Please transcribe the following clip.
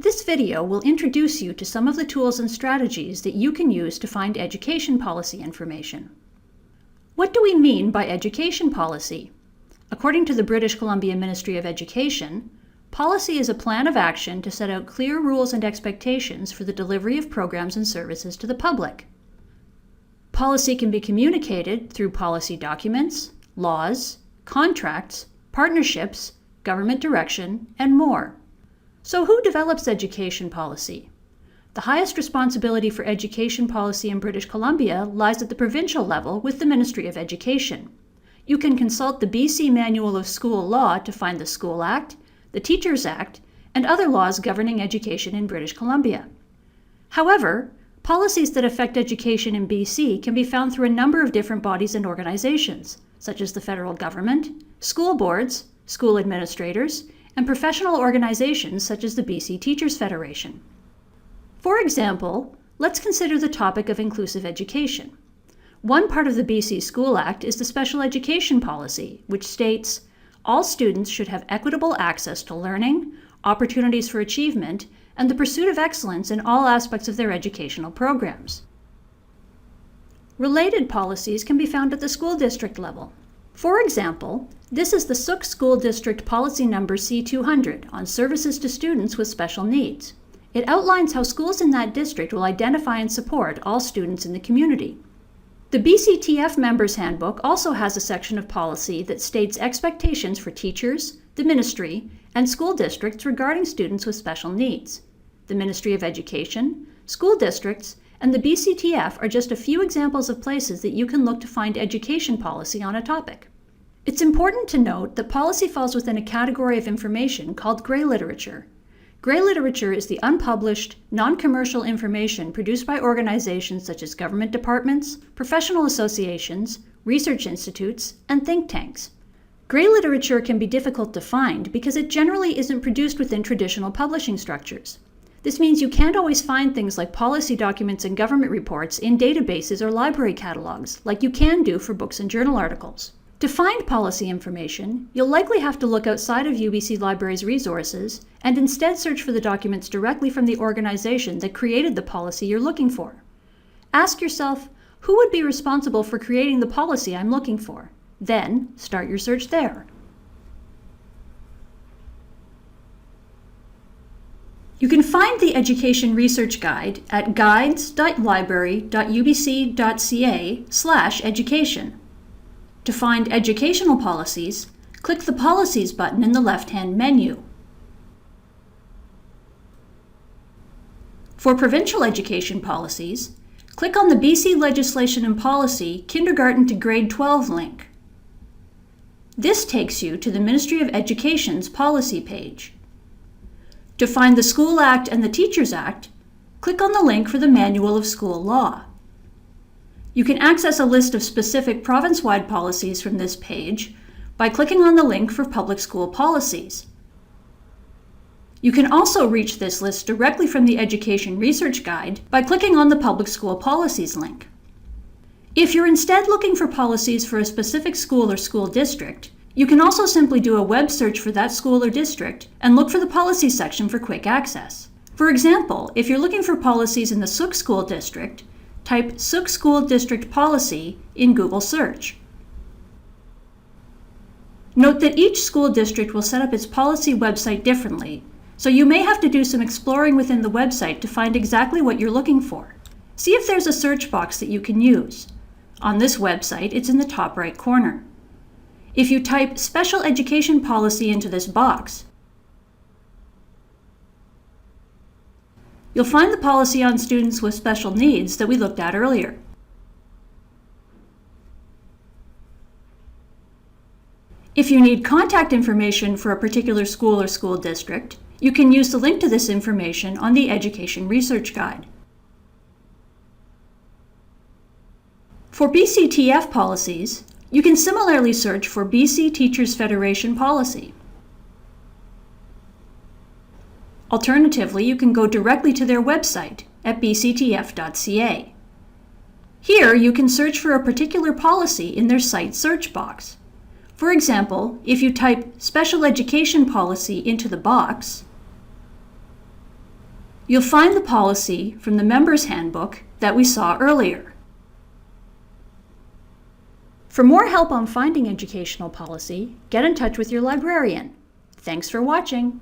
This video will introduce you to some of the tools and strategies that you can use to find education policy information. What do we mean by education policy? According to the British Columbia Ministry of Education, policy is a plan of action to set out clear rules and expectations for the delivery of programs and services to the public. Policy can be communicated through policy documents, laws, contracts, partnerships, government direction, and more. So who develops education policy? The highest responsibility for education policy in British Columbia lies at the provincial level with the Ministry of Education. You can consult the BC Manual of School Law to find the School Act, the Teachers Act, and other laws governing education in British Columbia. However, policies that affect education in BC can be found through a number of different bodies and organizations, such as the federal government, school boards, school administrators, and professional organizations such as the BC Teachers Federation. For example, let's consider the topic of inclusive education. One part of the BC School Act is the Special Education Policy, which states, all students should have equitable access to learning, opportunities for achievement, and the pursuit of excellence in all aspects of their educational programs. Related policies can be found at the school district level. For example, this is the Sook School District Policy Number C200 on services to students with special needs. It outlines how schools in that district will identify and support all students in the community. The BCTF Members Handbook also has a section of policy that states expectations for teachers, the ministry, and school districts regarding students with special needs. The Ministry of Education, school districts, and the BCTF are just a few examples of places that you can look to find education policy on a topic. It's important to note that policy falls within a category of information called grey literature. Grey literature is the unpublished, non-commercial information produced by organizations such as government departments, professional associations, research institutes, and think tanks. Grey literature can be difficult to find because it generally isn't produced within traditional publishing structures. This means you can't always find things like policy documents and government reports in databases or library catalogs, like you can do for books and journal articles. To find policy information, you'll likely have to look outside of UBC Libraries resources and instead search for the documents directly from the organization that created the policy you're looking for. Ask yourself, who would be responsible for creating the policy I'm looking for? Then, start your search there. You can find the Education Research Guide at guides.library.ubc.ca/education. To find educational policies, click the Policies button in the left-hand menu. For provincial education policies, click on the BC Legislation and Policy Kindergarten to Grade 12 link. This takes you to the Ministry of Education's policy page. To find the School Act and the Teachers Act, click on the link for the Manual of School Law. You can access a list of specific province-wide policies from this page by clicking on the link for Public School Policies. You can also reach this list directly from the Education Research Guide by clicking on the Public School Policies link. If you're instead looking for policies for a specific school or school district, you can also simply do a web search for that school or district and look for the Policies section for quick access. For example, if you're looking for policies in the Sook School District, type Sook School District Policy in Google search. Note that each school district will set up its policy website differently, so you may have to do some exploring within the website to find exactly what you're looking for. See if there's a search box that you can use. On this website, it's in the top right corner. If you type Special Education Policy into this box, you'll find the policy on students with special needs that we looked at earlier. If you need contact information for a particular school or school district, you can use the link to this information on the Education Research Guide. For BCTF policies, you can similarly search for BC Teachers Federation policy. Alternatively, you can go directly to their website at bctf.ca. Here, you can search for a particular policy in their site search box. For example, if you type Special Education Policy into the box, You'll find the policy from the Members Handbook that we saw earlier. For more help on finding educational policy, get in touch with your librarian. Thanks for watching.